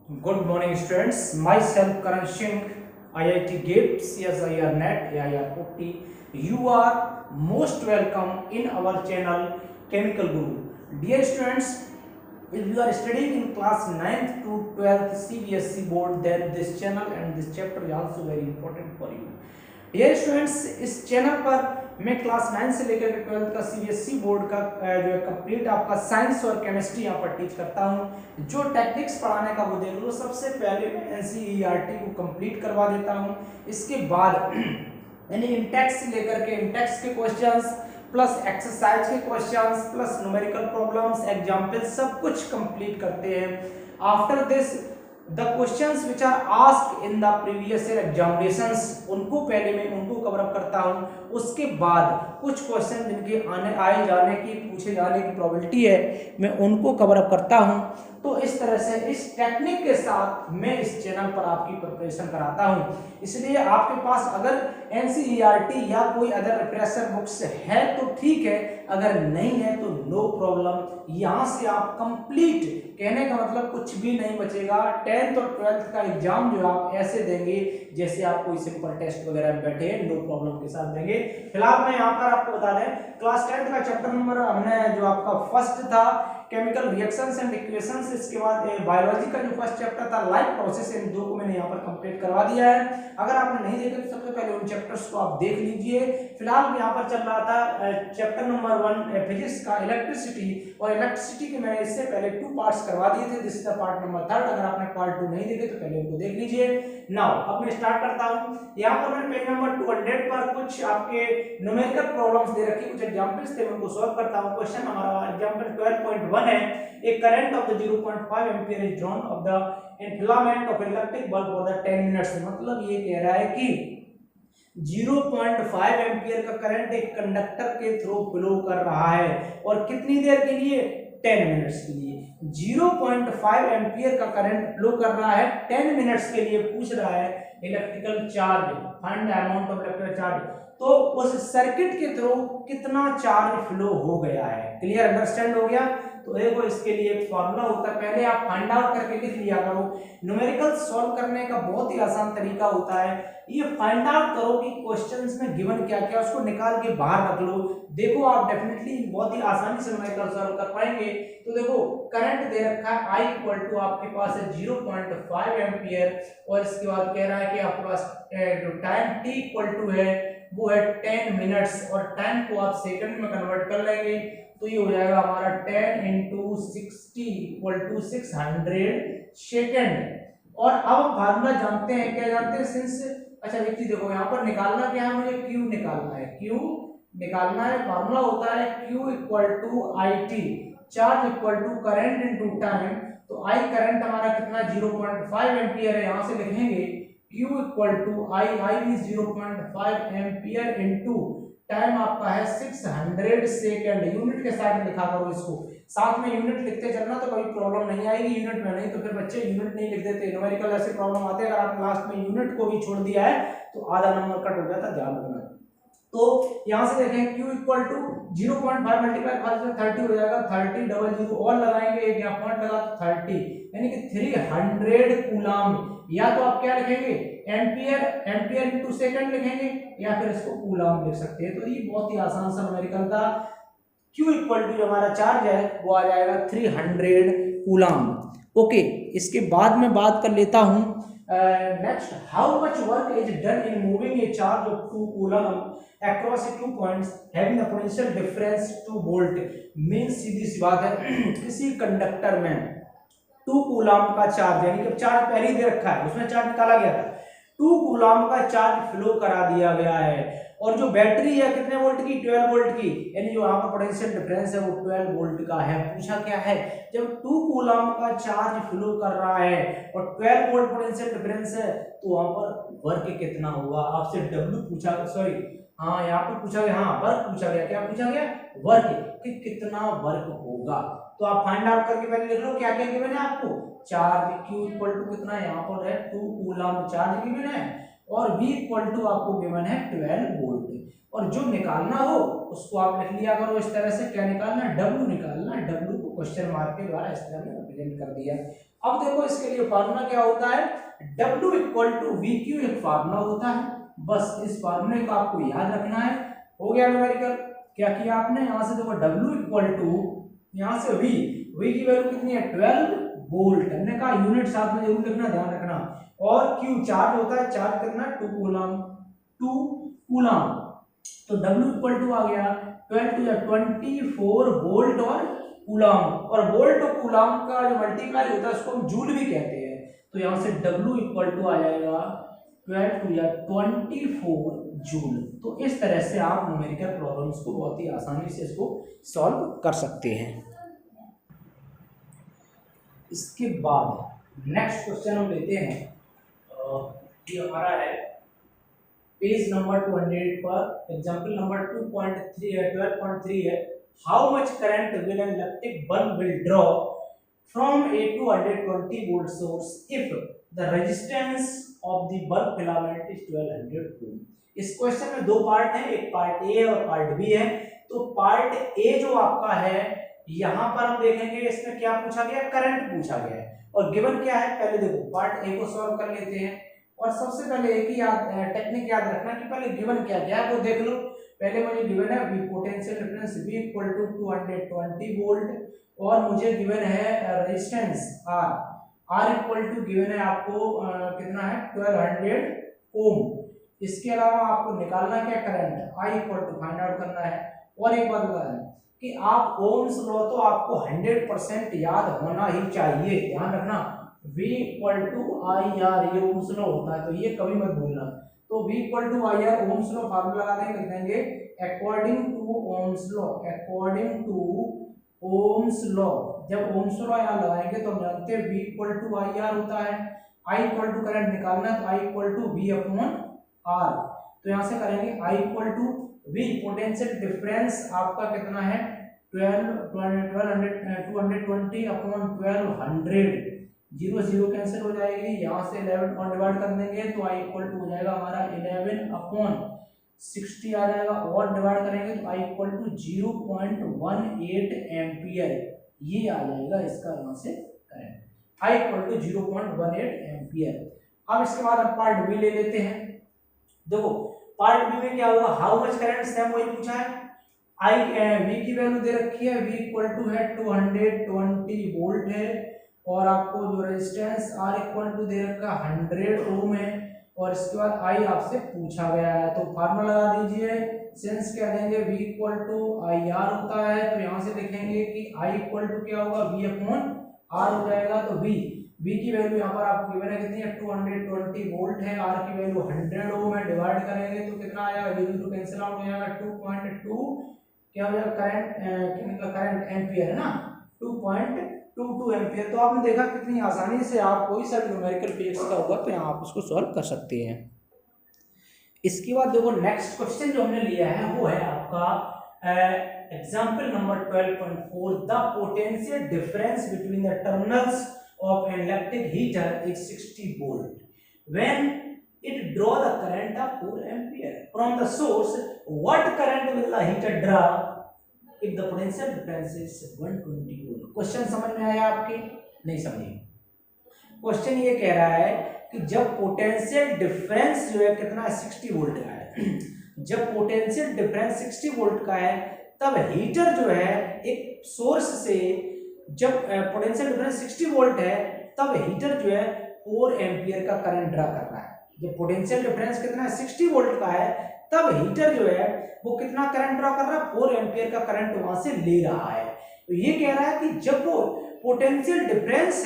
Good morning, students. Myself Karan Singh, IIT GATE, CSIR NET, AIR OT. You are most welcome in our channel Chemical Guru. Dear students, if you are studying in class 9th to 12th CBSE board, then this channel and this chapter is also very important for you. Dear students, इस channel पर मैं class 9 से लेकर 12th का CBSE board का जो है complete आपका साइंस और केमिस्ट्री यहाँ पर टीच करता हूँ। जो टेक्निक्स पढ़ाने का वो देख लो, सबसे पहले मैं एनसीईआरटी को कंप्लीट करवा देता हूँ। इसके बाद यानी इंटेक्स से लेकर के इंटेक्स के क्वेश्चंस प्लस एक्सरसाइज के questions plus numerical problems example सब कुछ कंप्लीट करते हैं। After this the questions which are asked in the previous year examinations उनको पहले मैं उनको कवर अप करता हूँ। उसके बाद कुछ क्वेश्चन जिनके आए जाने की पूछे जाने की प्रोबेबिलिटी है मैं उनको कवर अप करता हूँ। तो इस तरह से इस टेक्निक के साथ मैं इस चैनल पर आपकी प्रिपरेशन कराता हूँ। इसलिए आपके पास अगर एनसीईआरटी या कोई अदर रिफ्रेशर बुक्स है तो ठीक है, अगर नहीं है तो नो प्रॉब्लम। यहाँ से आप कंप्लीट, कहने का मतलब कुछ भी नहीं बचेगा। 10th और 12th का एग्जाम जो आप ऐसे देंगे जैसे आप कोई सिंपल टेस्ट वगैरह में बैठे हैं, नो प्रॉब्लम के साथ देंगे। फिलहाल मैं यहाँ पर आपको बता दें, क्लास 10th का चैप्टर नंबर हमने जो आपका फर्स्ट था केमिकल रिएक्शंस एंड इक्वेशंस, इसके बाद बायोलॉजी का जो फर्स्ट चैप्टर था लाइफ प्रोसेस, इन दो को मैंने यहाँ पर कंप्लीट करवा दिया है। अगर आपने नहीं देखा तो सबसे पहले उन चैप्टर्स को आप देख लीजिए। फिलहाल यहाँ पर चल रहा था चैप्टर नंबर 1 फिजिक्स का इलेक्ट्रिसिटी, और इलेक्ट्रिसिटी के मैंने इससे पहले 2 पार्ट्स करवा दिए थे। This is the part number 3। अगर आपने पार्ट 2 नहीं देखे तो पहले उनको देख लीजिए। नाउ अब मैं स्टार्ट करता हूँ। यहाँ पर मैंने पेज नंबर 200 पर कुछ आपके न्यूमेरिकल प्रॉब्लम्स दे रखी, कुछ एग्जांपल्स थे, मैं उनको सॉल्व करता हूँ। क्वेश्चन हमारा एग्जांपल 12.1 है। A current of the 0.5 ampere is drawn of the filament of electric bulb for the 10 minutes। मतलब ये कह रहा है कि 0.5 एम्पियर का करंट एक कंडक्टर के थ्रू फ्लो कर रहा है, और कितनी देर के लिए? 10 मिनट्स के लिए। 0.5 एम्पियर का करंट फ्लो कर रहा है 10 मिनट्स के लिए। पूछ रहा है electrical charge, find the amount of electrical charge. तो उस सर्किट के थ्रू कितना चार्ज फ्लो हो गया है। क्लियर, अंडरस्टैंड हो गया? तो देखो इसके लिए एक फॉर्मूला होता है, पहले आप फाइंड आउट करके लिख लिया करो। न्यूमेरिकल सॉल्व करने का बहुत ही आसान तरीका होता है, ये फाइंड आउट करो कि क्वेश्चंस में गिवन क्या क्या, उसको निकाल के बाहर रख लो। देखो आप डेफिनेटली बहुत ही आसानी से न्यूमेरिकल सॉल्व कर पाएंगे। तो देखो करंट दे रखा है I इक्वल टू आपके पास है 0.5 एम्पियर, और इसके बाद कह रहा है कि आपके पास जो टाइम t इक्वल टू है वो है 10 मिनट्स, और टाइम को आप सेकंड में कन्वर्ट कर लेंगे तो ये हो जाएगा हमारा 10 इंटू 60 इक्वल टू 600 सेकेंड। और अब हम फार्मूला जानते हैं, क्या जानते हैं? सिंस अच्छा एक चीज देखो, यहाँ पर निकालना क्या है, मुझे Q निकालना है। Q निकालना है, फार्मूला होता है Q equal to IT, charge equal to current into time. तो I करंट हमारा कितना? 0.5 एम्पियर है। यहाँ से लिखेंगे Q equal to I is 0.5 ampere into time आपका है 600 सेकेंड। यूनिट के साथ में लिखा करो इसको, साथ में यूनिट लिखते चलना तो कोई प्रॉब्लम नहीं आएगी यूनिट में। नहीं तो फिर बच्चे यूनिट नहीं लिख देते, न्यूमेरिकल ऐसे प्रॉब्लम आते हैं। अगर आप लास्ट में यूनिट को भी छोड़ दिया है तो आधा नंबर कट हो जाता है, ध्यान रखना। तो यहां से देखें Q इक्वल टू 0.5 मल्टीप्लाई 5 से 30 हो जाएगा। 30 डबल जीरो और लगाएंगे, एक यहाँ पॉइंट लगा तो 30, यानी कि 300 कूलम। या तो आप क्या लिखेंगे? एम्पियर, एम्पियर इनटू सेकंड लिखेंगे, या फिर इसको कूलम लिख सकते हैं। तो ये बहुत ही आसान सा न्यूमेरिकल था। Q इक्वल टू जो हमारा चार्ज है वो आ जाएगा 300 कूलम। ओके, इसके बाद में बात कर लेता हूं next, how much work is done in moving a charge of 2 coulomb across 2 points having the potential difference 2 volt। Means सीधी सी बात है, किसी कंडक्टर में 2 कूलम का चार्ज, यानी कि चार्ज पहले ही दे रखा है, उसमें चार्ज निकाला गया था, 2 कूलम का चार्ज फ्लो करा दिया गया है। और जो बैटरी है कितने वोल्ट की? 12 वोल्ट की, यानी जो यहाँ पर पोटेंशियल डिफरेंस है वो 12 वोल्ट का है। पूछा क्या है? जब 2 कूलम का चार्ज फ्लो कर रहा है और 12 वोल्ट पोटेंशियल डिफरेंस है तो वहां पर वर्क कितना होगा? आपसे डब्ल्यू पूछा, सॉरी हाँ यहाँ पर पूछा गया, हाँ वर्क पूछा गया। क्या पूछा गया? वर्क, कि कितना वर्क होगा। तो आप फाइंड आउट करके पहले लिख लो क्या क्या गिवन है आपको। चार्ज Q इक्वल टू कितना है, यहाँ पर है 2 कूलम चार्ज गिवन है, और V इक्वल टू आपको गिवन है 12 वोल्ट। और जो निकालना हो उसको आप लिख लिया करो इस तरह से। क्या निकालना है? W निकालना है। W को क्वेश्चन मार्क के द्वारा इस तरह में रिप्रेजेंट कर दिया। अब देखो इसके लिए फार्मूला क्या होता है, W equal to V Q एक फार्मूला होता है, बस इस फार्मूले को आपको याद रखना है। हो गया न्यूमेरिकल। क्या किया आपने, यहाँ से देखो W इक्वल टू, यहाँ से V की वैल्यू कितनी है 12 वोल्ट, हमने कहा यूनिट साथ में जरूर लिखना, ध्यान रखना। और Q चार्ज होता है, चार्ज कितना 2 कूलम, 2 कूलम। तो W इक्वल टू आ गया 12 टू 24 वोल्ट और कूलम, और वोल्ट और कूलम का जो मल्टीप्लाई होता है उसको हम जूल भी कहते हैं। तो यहाँ से W इक्वल टू आ जाएगा 12 टू 24 जूल। तो इस तरह से आप न्यूमेरिकल प्रॉब्लम्स को बहुत ही आसानी से इसको सॉल्व कर सकते हैं। इसके बाद नेक्स्ट क्वेश्चन हम लेते हैं, ये हमारा है पेज नंबर 200 पर, एग्जाम्पल नंबर 12.3 है। How much current will an electric bulb will draw from A 220 volt source if the resistance of the bulb filament is 1200 ओम। इस क्वेश्चन में दो पार्ट है, एक पार्ट ए और पार्ट बी है। तो पार्ट ए जो आपका है, यहाँ पर हम देखेंगे इसमें क्या पूछा गया, करंट पूछा गया है, और गिवन क्या है। पहले देखो पार्ट ए को सॉल्व कर लेते हैं, और सबसे पहले एक ही टेक्निक याद रखना कि पहले गिवन क्या क्या है वो देख लो। पहले मुझे गिवन है V potential difference V equal to 220 volt, और मुझे गिवन है resistance R equal to given है आपको कितना है 1200 ओम। इसके अलावा आपको निकालना क्या, current I equal to find out करना है। और एक बात बता दें कि आप ओम्स लॉ तो आपको 100% याद होना ही चाहिए, ध्यान रखना। V इक्वल टू IR ये ओम्स लॉ होता है, तो ये कभी मत भूलना। तो V equal to IR Ohm's law formula लगा देंगे, लिख देंगे according to Ohm's law, according to Ohm's law. जब ओम्स लॉ यहाँ लगाएंगे तो हम जानते हैं V इक्वल टू IR होता है, I इक्वल टू करंट निकालना है तो I equal to V upon R। तो यहाँ से करेंगे I equal to V potential difference आपका कितना है 220 अपॉन 1200, 0 0 कैंसिल हो जाएगी, यहाँ से 11 और डिवाइड कर देंगे तो I इक्वल टू हो जाएगा हमारा 11 अपॉन 60 आ जाएगा, और डिवाइड करेंगे तो I इक्वल टू 0.18 एम्पियर, ये आ जाएगा इसका यहाँ से current, I equal to 0.18 ampere. अब इसके बाद हम पार्ट बी ले लेते हैं। देखो पार्ट बी में क्या होगा, हाउ मच करंट, सेम वही पूछा है। V की वैल्यू दे रखी है, V इक्वल टू है 220 वोल्ट है, और आपको जो रेजिस्टेंस R इक्वल टू दे रखा 100 ओम है, और इसके बाद I आपसे पूछा गया है। तो फार्मूला लगा दीजिए, सेंस क्या देंगे, V इक्वल टू IR होता है, तो यहाँ से लिखेंगे कि I इक्वल टू क्या होगा V अपॉन R हो जाएगा। तो V की वैल्यू यहाँ पर आपको गिवन है कितनी है 220 वोल्ट है, R की वैल्यू 100 ओम है, डिवाइड करेंगे तो कितना आएगा, 0 कैंसिल आउट हो जाएगा, 2.2 क्या हो जाएगा करंट, करंट एम्पियर है ना, 2.22 एम्पियर। तो आपने देखा कितनी आसानी से आप कोई सा न्यूमेरिकल फिजिक्स का होगा तो यहाँ आप उसको सॉल्व कर सकते हैं। इसके बाद देखो नेक्स्ट क्वेश्चन जो हमने लिया है वो है आपका example number 12.4, the potential difference between the terminals of an electric heater is 60 volt. When it draw the current of 4 ampere from the source, what current will the heater draw if the potential difference is 120 volt? Question समझ में आया आपके, नहीं समझे? Question ये कह रहा है कि जब पोटेंशियल डिफरेंस जो है कितना 60 वोल्ट का है, जब पोटेंशियल डिफरेंस 60 वोल्ट का है तब हीटर जो है एक सोर्स से, जब पोटेंशियल डिफरेंस 60 वोल्ट है तब हीटर जो है 4 एम्पियर का करंट ड्रा कर रहा है। जब पोटेंशियल डिफरेंस कितना है 60 वोल्ट का है तब हीटर जो है वो कितना करंट ड्रा कर रहा है, 4 एम्पियर का करंट वहां से ले रहा है। तो ये कह रहा है कि जब वो पोटेंशियल डिफरेंस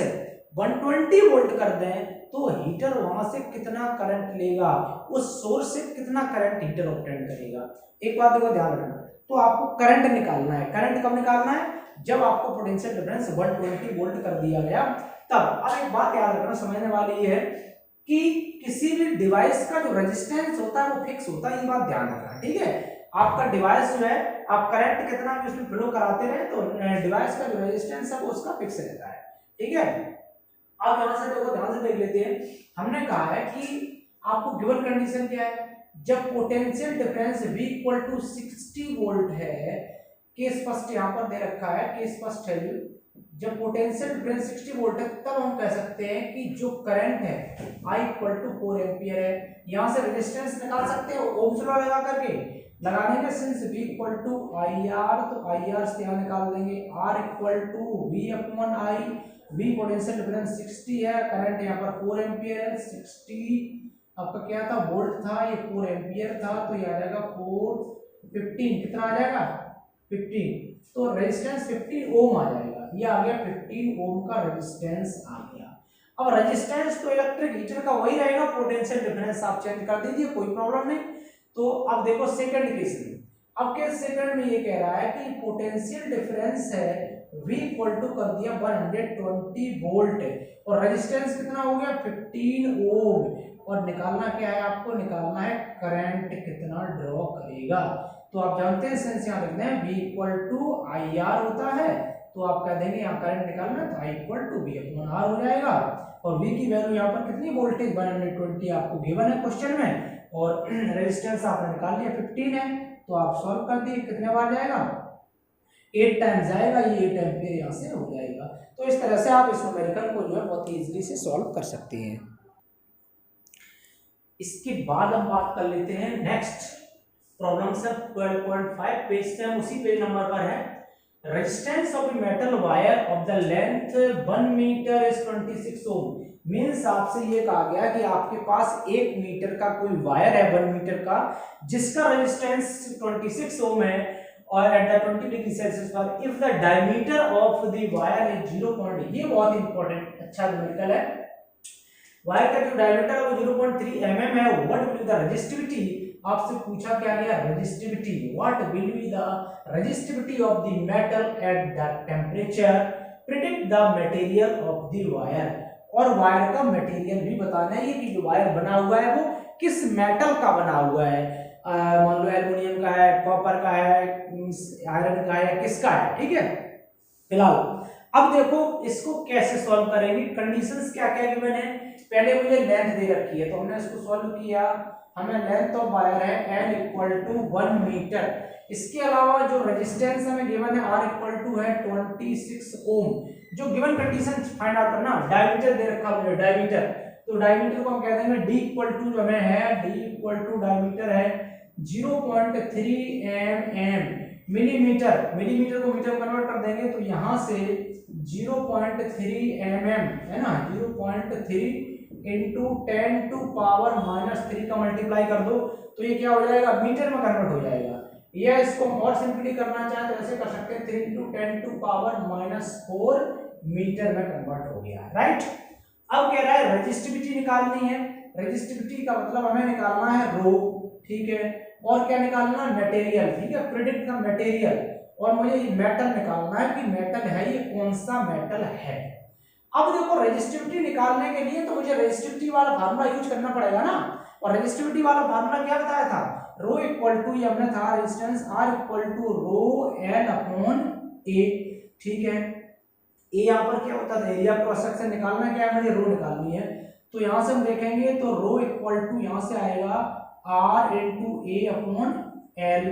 120 वोल्ट कर दें तो हीटर वहां से कितना करंट लेगा, उस सोर्स से कितना करंट हीटर ऑपरेट करेगा। एक बात देखो ध्यान रखना, तो आपको करंट निकालना है। करंट कब निकालना है, जब आपको पोटेंशियल डिफरेंस 120 वोल्ट कर दिया गया तब। अब एक बात याद रखना समझने वाली ये है कि किसी भी डिवाइस का जो रेजिस्टेंस होता है वो फिक्स होता है, ये बात ध्यान रखना, ठीक है। आपका डिवाइस जो है आप करंट कितना भी उसमें फ्लो कराते रहे तो डिवाइस का जो रेजिस्टेंस है वो उसका फिक्स रहता है, ठीक है। अब यहां से देखो ध्यान से देख लेते हैं, हमने कहा है कि आपको गिवन कंडीशन क्या है, जब potential difference V equal to 60 volt है, केस फर्स्ट यहाँ पर दे रखा है, केस फर्स्ट है जब पोटेंशियल डिफरेंस 60 वोल्ट है तब हम कह सकते हैं कि जो करंट है I इक्वल टू 4 एम्पियर है। यहां से रेजिस्टेंस निकाल सकते हो ओम्स लॉ लगा करके, लगाने के since V equal to IR, तो IR से यहां निकाल देंगे R equal to V upon I। V potential difference 60 है, करंट यहां पर 4 एम्पियर है, 60 आपका क्या था वोल्ट था, ये 4 एम्पियर था, तो ये आ जाएगा 4 15 कितना आ जाएगा 15, तो रेजिस्टेंस 15 ओम आ जाएगा। ये आ गया 15 ओम का रेजिस्टेंस आ गया। अब रेजिस्टेंस तो इलेक्ट्रिक हीटर का वही रहेगा, पोटेंशियल डिफरेंस आप चेंज कर दीजिए, कोई प्रॉब्लम नहीं। तो अब देखो सेकंड केस में, अब केस सेकंड में ये कह रहा है कि पोटेंशियल डिफरेंस है V इक्वल टू कर दिया 120 वोल्ट और रेजिस्टेंस कितना हो गया 15 ओम, और निकालना क्या है आपको, निकालना है करंट कितना ड्रॉ करेगा। तो आप जानते हैं सेंस यहाँ लिखते हैं V इक्वल टू IR होता है, तो आप कह देंगे यहाँ करंट निकालना है तो I equal to V upon R हो जाएगा, और V की वैल्यू यहाँ पर कितनी वोल्टेज 120 आपको गिवन है क्वेश्चन में, और रेजिस्टेंस आपने निकाल लिया 15 है, तो आप सॉल्व कर दिए कितने बार जाएगा 8 टाइम्स जाएगा, ये 8 एम्पियर यहाँ से हो जाएगा। तो इस तरह से आप इस न्यूमेरिकल को जो है बहुत ही इजीली से सॉल्व कर सकते हैं। इसके बाद हम बात कर लेते हैं नेक्स्ट प्रॉब्लम से 12.5 पेज से, हम उसी पेज नंबर पर है। Resistance of a metal wire of the length 1 metre is 26 ohm. Means आपसे ये कहा गया कि आपके पास 1 मीटर का कोई वायर है 1 मीटर का, जिसका रेजिस्टेंस 26 ओम है, और एट द 20 डिग्री सेल्सियस पर if the diameter of the wire is 0. ये बहुत इंपॉर्टेंट अच्छा न्यूमेरिकल है। वायर का जो डायमीटर है वो 0.3 mm है, what will be the resistivity, आपसे पूछा क्या गया resistivity, what will be the resistivity of the metal at the temperature, predict the material of the wire, और वायर का मटेरियल भी बताना है, ये कि जो वायर बना हुआ है वो किस मेटल का बना हुआ है, मान लो एल्युमिनियम का है, कॉपर का है, आयरन का है, किसका है, ठीक है। फिलहाल अब देखो इसको कैसे सॉल्व करेंगे, कंडीशंस क्या क्या गिवन है, पहले मुझे लेंथ दे रखी है तो हमने इसको सॉल्व किया, हमें लेंथ ऑफ वायर है L इक्वल टू 1 मीटर, इसके अलावा जो रेजिस्टेंस हमें गिवन है R इक्वल टू है 26 ओम। जो गिवन कंडीशन फाइंड आउट करना, डायमीटर दे रखा मुझे डायमीटर, तो डायमीटर को हम कह देंगे D इक्वल टू जो हमें है D इक्वल टू डायमीटर है 0.3 mm, मिलीमीटर, मिलीमीटर को मीटर कन्वर्ट कर देंगे तो यहां से 0.3 mm है ना, 0.3 इंटू 10 टू पावर -3 का मल्टीप्लाई कर दो तो ये क्या हो जाएगा मीटर में कन्वर्ट हो जाएगा, या इसको और सिंपली करना चाहे तो ऐसे कर सकते हैं 3 इंटू 10 टू पावर -4 मीटर में कन्वर्ट हो गया, राइट। अब कह रहा है रेजिस्टिविटी निकालनी है, रेजिस्टिविटी का मतलब हमें निकालना है रो, ठीक है, और क्या निकालना है मटेरियल, ठीक है, प्रेडिक्ट द मटेरियल, और मुझे ये मेटल निकालना है कि मेटल है ये कौन सा मेटल है। अब देखो रेजिस्टिविटी निकालने के लिए तो मुझे रेजिस्टिविटी वाला फार्मूला यूज करना पड़ेगा ना, और रेजिस्टिविटी वाला फार्मूला क्या बताया था, रो इक्वल टू, ये हमने था resistance R equal to rho L upon A, ठीक है। ए यहाँ पर क्या होता है एरिया क्रॉस सेक्शन, निकालना क्या है मुझे रो निकालनी है, तो यहां से हम देखेंगे तो रो इक्वल टू यहां से आएगा R into A upon L।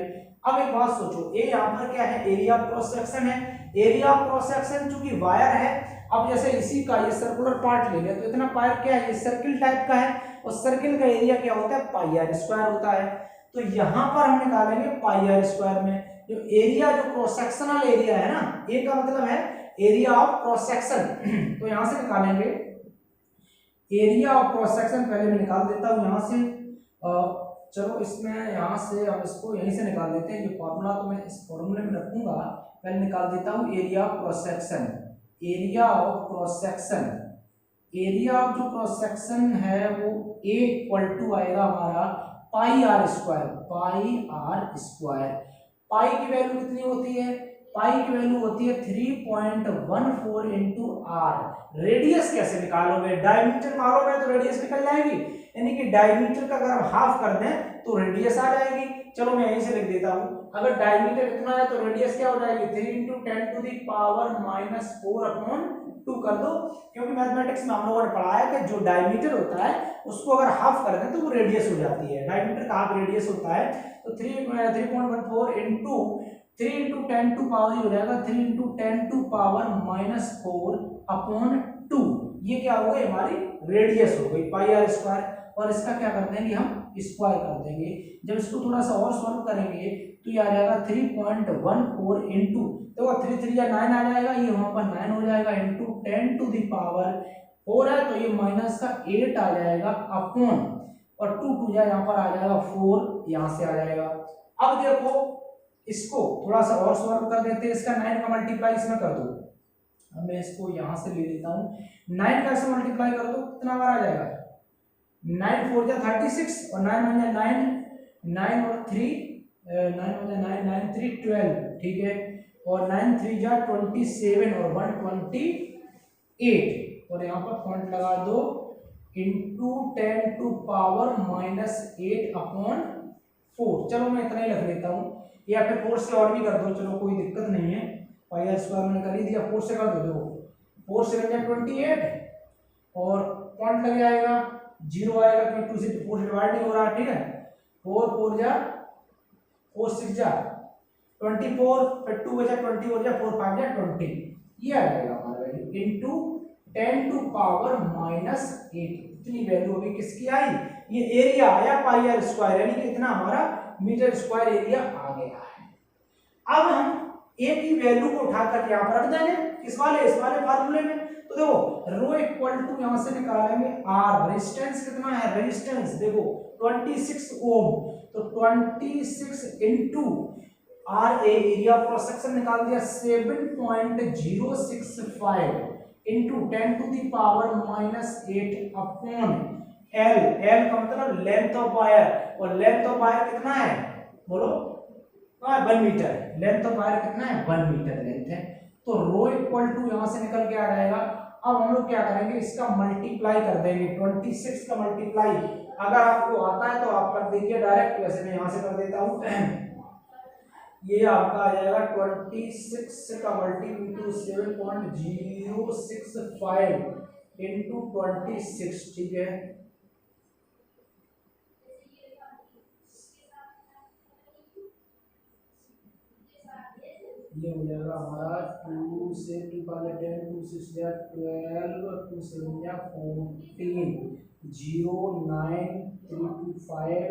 अब एक बात सोचो, ए यहाँ पर क्या है एरिया क्रॉस सेक्शन है, एरिया क्रॉस सेक्शन चूंकि वायर है, अब जैसे इसी का ये सर्कुलर पार्ट ले लिया तो इतना पायर क्या है, ये सर्किल टाइप का है, और सर्किल का एरिया क्या होता है पाई आर स्क्वायर होता है, तो यहाँ पर हम निकालेंगे पाई आर स्क्वायर में जो एरिया, जो क्रॉस सेक्शनल एरिया है ना, ए का मतलब है एरिया ऑफ क्रॉस सेक्शन, तो यहां से निकालेंगे एरिया ऑफ क्रॉस सेक्शन, पहले मैं निकाल देता हूं यहां से, चलो इसमें यहां से हम इसको यहीं से निकाल देते हैं, ये फॉर्मूला तो मैं इस फॉर्मूले में रखूंगा, पहले निकाल देता हूं area of cross section, area of cross section, area of जो क्रॉस सेक्शन है वो ए इक्वल टू आएगा हमारा pi r square, pi r square, pi की वैल्यू कितनी होती है, पाई की वैल्यू होती है 3.14 इंटू आर। रेडियस कैसे निकालोगे, डायमीटर मारोगे तो रेडियस निकल जाएगी, यानी कि डायमीटर का अगर हम हाफ कर दें तो रेडियस आ जाएगी। चलो मैं यहीं से लिख देता हूं, अगर डायमीटर कितना है तो रेडियस क्या हो जाएगी 3 into 10 to the power -4 upon 2 कर दो, क्योंकि मैथमेटिक्स में हम लोगों ने पढ़ा है कि जो डायमीटर होता है उसको अगर हाफ कर दें तो वो रेडियस हो जाती है, डायमीटर का हाफ रेडियस होता है, तो 3.14 इंटू 3 इंटू 10 टू पावर हो जाएगा 3 इंटू 10 टू 4 अपॉन 2। ये क्या हो गई हमारी रेडियस हो गई पाई आर स्क्वायर। और इसका क्या कर देंगे हम स्क्वायर कर देंगे। जब इसको थोड़ा सा और सॉल्व करेंगे तो ये आ जाएगा 3.14 इंटू, देखो 3 3 या 9 आ जाएगा, ये वहां पर 9 हो जाएगा इंटू 10 टू द पावर 4 है तो ये माइनस का 8 आ जाएगा अपॉन, और 2 2 यहाँ पर आ जाएगा 4, यहाँ से आ जाएगा। अब देखो इसको थोड़ा सा और सॉल्व कर देते हैं, इसका 9 का मल्टीप्लाई इसमें कर दो। अब मैं इसको यहाँ से ले लेता हूँ, 9 का इससे मल्टीप्लाई कर दो कितना बार आ जाएगा, 9 4 जा 36 और 9 1 जा 9, 9 और 3 9 1 जा 9, 9 3 12, ठीक है, और 9 3 जा 27 और 1 28, और यहाँ पर पॉइंट लगा दो इंटू 10 टू पावर -8 अपॉन 4। चलो मैं इतना ही लिख लेता हूँ, या फिर 4 से और भी कर दो, चलो कोई दिक्कत नहीं है, पाई आर स्क्वायर मैंने कर ही दिया, 4 से कर दो, देखो 4 से 28 और पॉइंट लग जाएगा, 0 आएगा क्योंकि 2 से 4 से डिवाइड नहीं हो रहा, ठीक है, 4 4 जा 4 6 जा 24, फिर 2 बचा 20 हो जा 4 5 जा 20, ये आ जाएगा हमारा वैल्यू इंटू 10 टू पावर -8। इतनी वैल्यू अभी किसकी आई, ये एरिया आया पाई आर स्क्वायर, यानी कि इतना हमारा मीटर स्क्वायर एरिया आ गया है। अब हम ए की वैल्यू को उठाकर यहाँ पर रख देंगे इस वाले फार्मूले में। तो देखो रो इक्वल टू यहाँ से निकालेंगे आर, रेजिस्टेंस कितना है, रेजिस्टेंस देखो 26 ओम, तो 26 into R area cross section निकाल दिया 7.065 into 10 to the power -8 upon L, L का मतलब लेंथ ऑफ वायर, और लेंथ ऑफ वायर कितना है बोलो, 1 मीटर, लेंथ ऑफ वायर कितना है 1 मीटर लेंथ है। तो रो इक्वल टू यहाँ से निकल के आ जाएगा। अब हम लोग क्या करेंगे, इसका मल्टीप्लाई कर देंगे, 26 का मल्टीप्लाई अगर आपको आता है तो आप कर दीजिए डायरेक्ट, वैसे मैं यहाँ से कर देता हूँ। ये आपका आ जाएगा 26 का मल्टीप्लाई इंटू 7.065 इंटू 26, ठीक है, ये हो जाएगा हमारा 2 से 2 का 10, 2 6 या 12, 2 7 या 14, 09325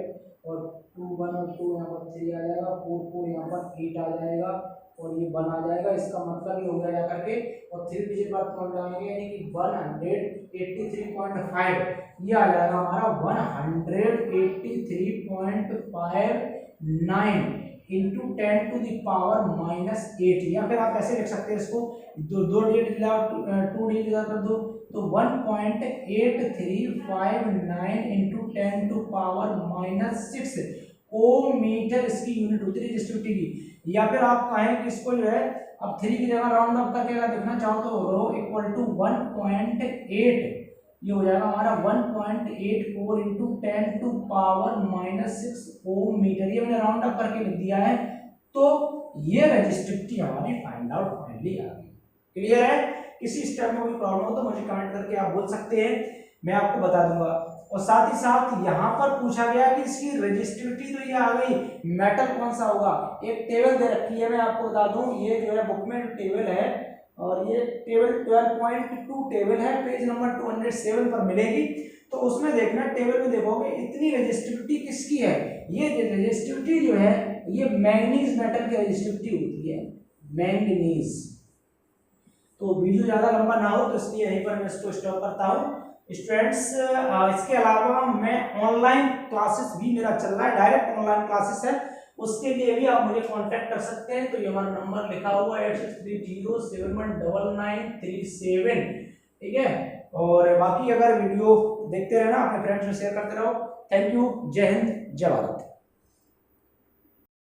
और 2 1 और 2 यहाँ पर 3 आ जाएगा, 4 4 यहाँ पर 8 आ जाएगा, और ये 1 आ जाएगा। इसका मतलब ये हो गया जा करके, और 3 डिजिट बाद पहुंच जाएंगे, यानी कि 183.5, ये आ जाएगा हमारा 183.59 इंटू 10 टू द पावर -8। या फिर आप ऐसे लिख सकते हैं इसको, दो डिजिट मिलाओ, 2 डिजिट कर दो तो 1.8359 into 10 to power -6 ohm metre इसकी यूनिट होती है रेजिस्टिविटी की। या फिर आप कहें कि इसको जो है अब 3 की जगह राउंड अप करके अगर देखना चाहो तो रो इक्वल टू 1.8, ये हो जाएगा हमारा 1.84 into 10 to power -6 ohm metre, ये मैंने राउंड अप करके लिख दिया है। तो ये रेजिस्टिविटी हमारी फाइंड आउट फाइनली आ गई। क्लियर है? किसी स्टेप में कोई प्रॉब्लम हो तो मुझे कमेंट करके आप बोल सकते हैं, मैं आपको बता दूंगा। और साथ ही साथ यहाँ पर पूछा गया कि इसकी रेजिस्टिविटी तो ये आ गई, मेटल कौन सा होगा, एक टेबल दे रखी है, मैं आपको बता दूं, ये जो है बुक में टेबल है, और ये टेबल 12.2 टेबल है, पेज नंबर 207 पर मिलेगी। तो उसमें देखना, टेबल में देखोगे इतनी रेजिस्टिविटी किसकी है, ये रेजिस्टिविटी जो है ये मैंगनीज मेटल की रेजिस्टिविटी होती है, मैंगनीज। तो वीडियो ज़्यादा लंबा ना हो तो इसलिए यहीं पर मैं इसको स्टॉप करता हूँ। स्टूडेंट्स, इसके अलावा मैं ऑनलाइन क्लासेस भी मेरा चल रहा है, डायरेक्ट ऑनलाइन क्लासेस है, उसके लिए भी आप मुझे कांटेक्ट कर सकते हैं। तो ये हमारा नंबर लिखा हुआ है 8630719937, ठीक है। और बाकी अगर वीडियो देखते रहना, अपने फ्रेंड्स में शेयर करते रहो। थैंक यू, जय हिंद, जय भारत।